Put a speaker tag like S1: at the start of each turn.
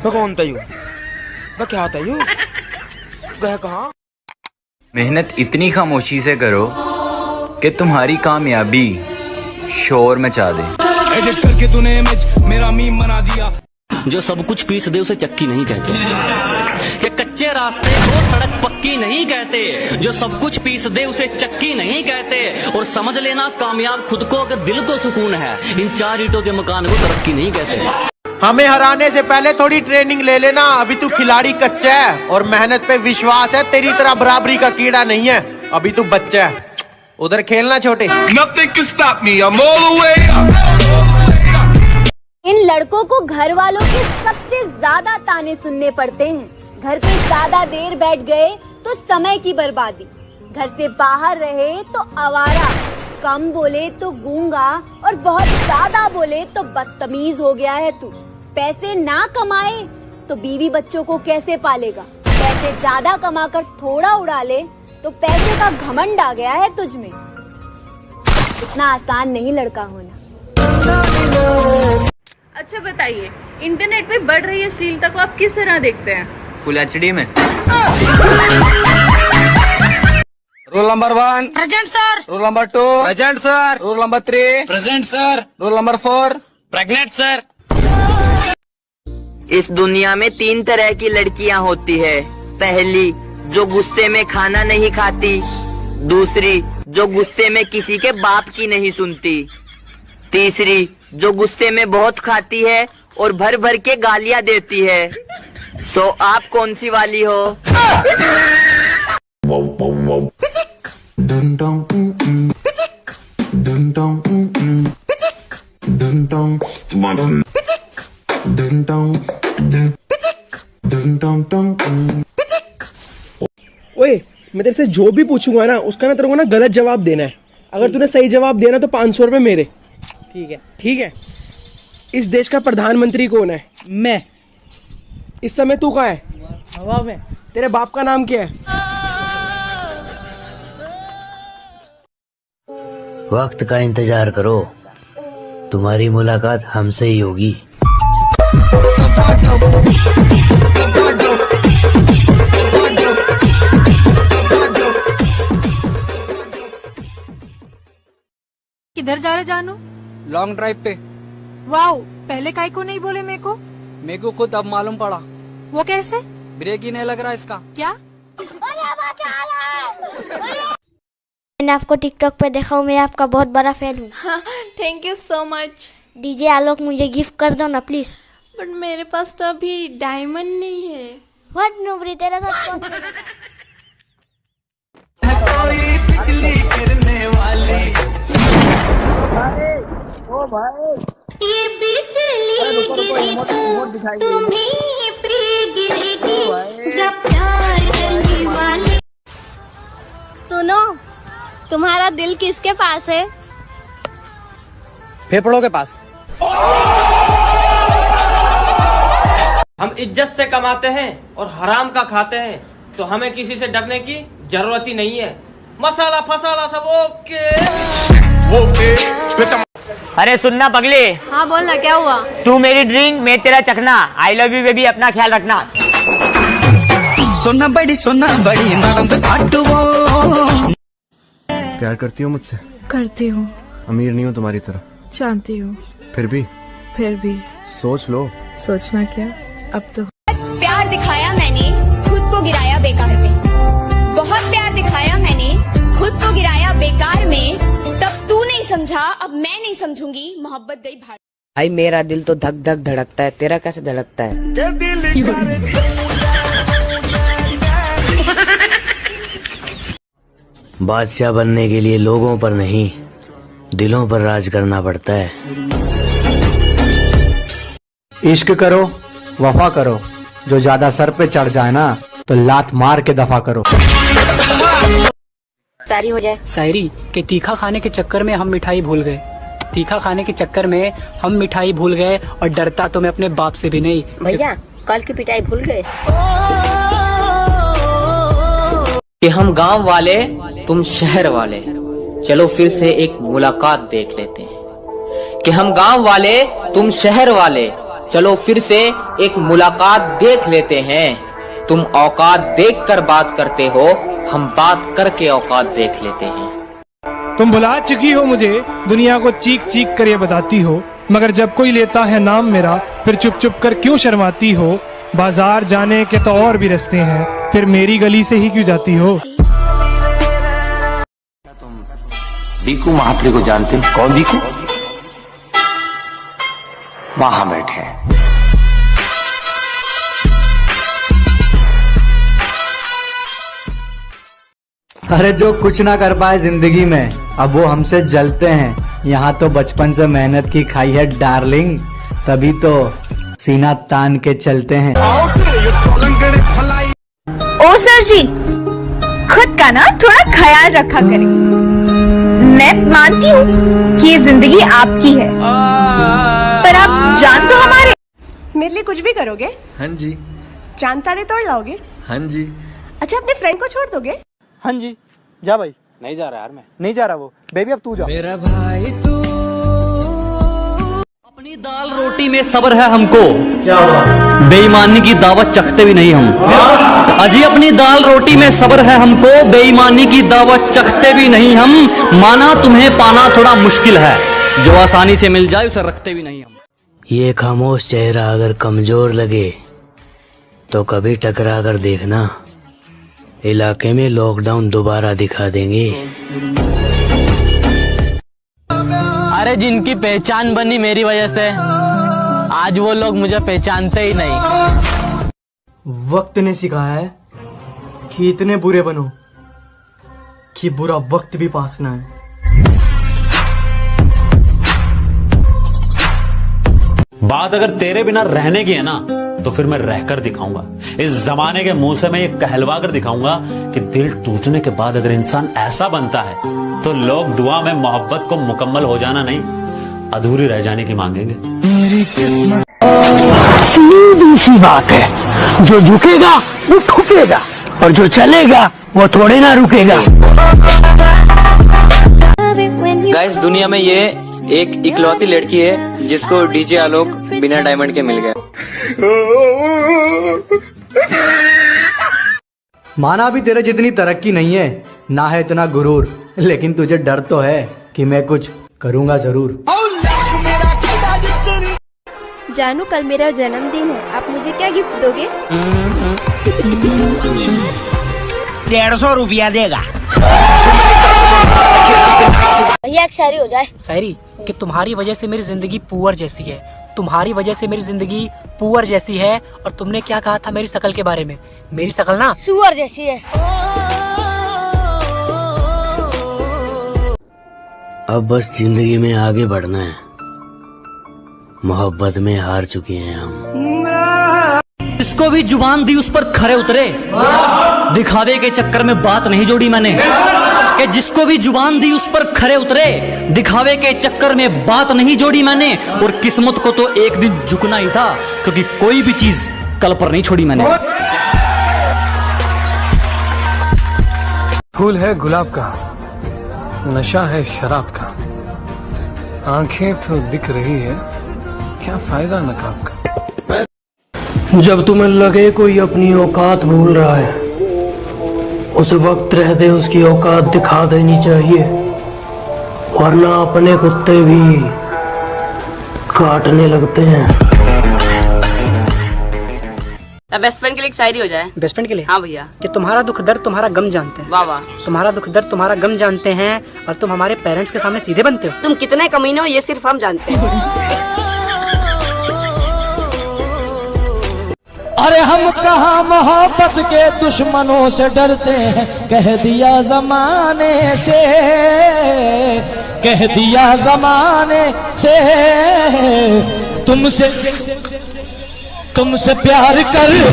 S1: मैं कौन तयू? मैं क्या तयू? गए कहाँ?
S2: मेहनत इतनी खामोशी से करो कि तुम्हारी कामयाबी शोर मचा दे।
S3: एडिट करके तूने इमेज मेरा मीम बना दिया।
S4: जो सब कुछ पीस दे उसे चक्की नहीं कहते, कि कच्चे रास्ते को सड़क पक्की नहीं कहते। जो सब कुछ पीस दे उसे चक्की नहीं कहते। और समझ लेना कामयाब खुद को अगर दिल को सुकून है, इन 4 ईंटों के मकान को तरक्की नहीं कहते।
S5: हमें हराने से पहले थोड़ी ट्रेनिंग ले लेना। अभी तू खिलाड़ी कच्चा है और मेहनत पे विश्वास है। तेरी तरह बराबरी का कीड़ा नहीं है, अभी तू बच्चा है। उधर खेलना छोटे।
S3: Nothing can stop me, I'm all the way up।
S6: इन लड़कों को घर वालों के सबसे ज्यादा ताने सुनने पड़ते हैं। घर पे ज्यादा देर बैठ गए तो समय की बर्बादी, घर से बाहर रहे तो आवारा, कम बोले तो गूंगा और बहुत ज्यादा बोले तो बदतमीज हो गया है तू। पैसे ना कमाए तो बीवी बच्चों को कैसे पालेगा? पैसे ज्यादा कमाकर थोड़ा उड़ा ले तो पैसे का घमंड आ गया है तुझ में। इतना आसान नहीं लड़का होना।
S7: अच्छा बताइए, इंटरनेट पे बढ़ रही अश्लीलता को आप किस तरह देखते हैं?
S2: फुल एचडी में।
S1: Roll number 1
S7: present sir.
S1: Roll number 2
S5: present sir.
S1: Roll number 3
S3: present sir.
S1: Roll number 4
S4: pregnant sir.
S8: इस दुनिया में 3 तरह की लड़कियां होती है। पहली, जो गुस्से में खाना नहीं खाती। दूसरी, जो गुस्से में किसी के बाप की नहीं सुनती। तीसरी, जो गुस्से में बहुत खाती है और भर भर के गालियां देती है। सो आप कौन सी वाली हो?
S9: ओए, मैं तेरे से जो भी पूछूंगा ना उसका ना तेरे को ना गलत जवाब देना है। अगर तूने सही जवाब देना तो 500 रुपए मेरे। ठीक है? ठीक है। इस देश का प्रधानमंत्री कौन है?
S10: मैं।
S9: इस समय तू कहाँ है?
S10: हवा में।
S9: तेरे बाप का नाम क्या है?
S11: वक्त का इंतजार करो, तुम्हारी मुलाकात हमसे ही होगी।
S7: किधर जा रहे जानू?
S10: लॉन्ग ड्राइव पे।
S7: वाओ, पहले काहे को नहीं बोले मेरे को?
S10: मेरे को खुद अब मालूम पड़ा।
S7: वो कैसे?
S10: ब्रेक ही नहीं लग रहा इसका।
S7: क्या?
S6: मैंने आपको टिकटॉक पे देखा हूँ, मैं आपका बहुत बड़ा फैन हूँ।
S7: Thank you so much.
S6: DJ Alok मुझे गिफ्ट कर दो ना प्लीज।
S7: बट मेरे पास तो अभी डायमंड नहीं है।
S6: व्हाट नूबरी, तेरा साथ कौन है? ये बिजली गिरी तो तुम्हीं पे गिरेगी जब प्यार करने वाले। सुनो, तुम्हारा दिल किसके पास है?
S5: फेफड़ों के पास।
S4: हम इज्जत से कमाते हैं और हराम का खाते हैं, तो हमें किसी से डरने की जरूरत ही नहीं है। मसाला फसाला सब ओके।
S8: अरे सुनना पगले।
S7: हाँ बोलना, क्या हुआ?
S8: तू मेरी ड्रिंक, मैं तेरा चखना। आई लव यू बेबी, अपना ख्याल रखना।
S3: सोना बड़ी
S9: प्यार करती हो मुझसे?
S7: करती हूँ।
S9: अमीर नहीं हो तुम्हारी तरह।
S7: जानती हूँ।
S9: फिर भी
S7: सोच लो। सोचना क्या, अब तो।
S6: प्यार दिखाया मैंने, खुद को गिराया बेकार में। बहुत प्यार दिखाया मैंने, खुद को गिराया बेकार में। तब तू नहीं समझा, अब मैं नहीं समझूंगी। मोहब्बत गई भाड़।
S8: भाई मेरा दिल तो धक धक धड़कता है, तेरा कैसे धड़कता है?
S11: बादशाह बनने के लिए लोगों पर नहीं, दिलों पर राज करना पड़ता है।
S10: इश्क करो, वफा करो, जो ज्यादा सर पे चढ़ जाए ना तो लात मार के दफा करो।
S6: सारी हो जाए।
S10: शायरी के तीखा खाने के चक्कर में हम मिठाई भूल गए। तीखा खाने के चक्कर में हम मिठाई भूल गए, और डरता तो मैं अपने बाप से भी नहीं।
S6: भैया, कल की पिटाई भूल गए।
S8: कि हम गांव वाले, तुम शहर वाले, चलो फिर से एक मुलाकात देख लेते हैं। कि हम गांव वाले, तुम शहर वाले,
S12: चलो फिर से एक मुलाकात देख लेते हैं। तुम औकात देख कर बात करते हो, हम बात करके औकात देख लेते हैं।
S13: तुम भुला चुकी हो मुझे, दुनिया को चीख चीख कर ये बताती हो, मगर जब कोई लेता है नाम मेरा फिर चुप चुप कर क्यों शर्माती हो। बाजार जाने के तो और भी रास्ते हैं, फिर मेरी गली से ही क्यों जाती हो।
S14: बीकू महात्रे को जानते हो? कौन बीकू? वहां बैठे हैं।
S15: अरे जो कुछ ना कर पाए जिंदगी में अब वो हमसे जलते हैं। यहाँ तो बचपन से मेहनत की खाई है डार्लिंग, तभी तो सीना तान के चलते हैं।
S16: ओ सर जी, खुद का ना थोड़ा ख्याल रखा करें। मैं मानती हूँ कि ये जिंदगी आपकी है, पर आप जान तो हमारे।
S17: मेरे लिए कुछ भी करोगे?
S18: हाँ जी।
S17: चांद तारे तोड़ लाओगे?
S18: हाँ जी।
S17: अच्छा, अपने फ्रेंड को छोड़ दोगे?
S9: हाँ जी। जा भाई।
S10: नहीं जा रहा यार, मैं
S9: नहीं जा रहा वो। बेबी अब तू जा।
S10: मेरा भाई तू। अपनी दाल रोटी में सब्र है हमको, क्या हुआ? बेईमानी की दावत चखते भी नहीं हम। अजी अपनी दाल रोटी में सब्र है हमको, बेईमानी की दावत चखते भी नहीं हम। माना तुम्हें पाना थोड़ा मुश्किल है, जो आसानी से मिल जाए उसे रखते भी नहीं हम।
S11: ये खामोश चेहरा अगर कमजोर लगे तो कभी टकरा कर देखना, इलाके में लॉकडाउन दोबारा दिखा देंगे।
S10: अरे जिनकी पहचान बनी मेरी वजह से, आज वो लोग मुझे पहचानते ही नहीं।
S9: वक्त ने सिखाया है कि इतने बुरे बनो कि बुरा वक्त भी पास ना है।
S19: बात अगर तेरे बिना रहने की है ना, तो फिर मैं रहकर दिखाऊंगा। इस जमाने के मुंह से मैं ये कहलवा कर दिखाऊंगा कि दिल टूटने के बाद अगर इंसान ऐसा बनता है तो लोग दुआ में मोहब्बत को मुकम्मल हो जाना नहीं, अधूरी रह जाने की मांगेंगे।
S11: सीधी सी बात है, जो झुकेगा वो ठुकेगा और जो चलेगा वो थोड़े ना रुकेगा।
S20: गाइस, दुनिया में ये एक इकलौती लड़की है जिसको डीजे आलोक बिना डायमंड के मिल गया।
S15: माना भी तेरे जितनी तरक्की नहीं है, ना है इतना गुरूर, लेकिन तुझे डर तो है कि मैं कुछ करूंगा जरूर।
S17: जानू, कल मेरा जन्मदिन है, आप मुझे क्या गिफ्ट दोगे?
S21: 150 रुपया देगा।
S6: भैया एक शायरी हो जाए।
S10: शायरी कि तुम्हारी वजह से मेरी जिंदगी पुअर जैसी है, तुम्हारी वजह से मेरी जिंदगी पुअर जैसी है। और तुमने क्या कहा था मेरी शकल के बारे में? मेरी शकल ना
S6: सुअर जैसी है।
S11: अब बस जिंदगी में आगे बढ़ना है, मोहब्बत में हार चुके हैं हम।
S10: जिसको भी जुबान दी उस पर खरे उतरे, दिखावे के चक्कर में बात नहीं जोड़ी मैंने। कि जिसको भी जुबान दी उस पर खरे उतरे, दिखावे के चक्कर में बात नहीं जोड़ी मैंने। और किस्मत को तो एक दिन झुकना ही था, क्योंकि कोई भी चीज कल पर नहीं छोड़ी मैंने।
S13: फूल है गुलाब का, नशा है शराब का, आंखें तो दिख रही है, क्या फायदा नकाब का।
S22: जब तुम्हें लगे कोई अपनी औकात भूल रहा है, उस वक्त रहते उसकी औकात दिखा देनी चाहिए, वरना अपने कुत्ते भी काटने लगते हैं।
S7: बेस्ट फ्रेंड के लिए एक शायरी हो जाए।
S10: बेस्ट फ्रेंड के लिए?
S7: हाँ भैया।
S10: कि तुम्हारा दुख दर्द तुम्हारा गम जानते हैं।
S7: वाह वाह।
S10: तुम्हारा दुख दर्द तुम्हारा गम जानते हैं, और तुम हमारे पेरेंट्स के सामने सीधे बनते हो।
S7: तुम कितने कमीने हो ये सिर्फ हम जानते हैं।
S23: अरे हम कहाँ मोहब्बत के दुश्मनों से डरते हैं, कह दिया जमाने से, कह दिया जमाने से, तुमसे प्यार करते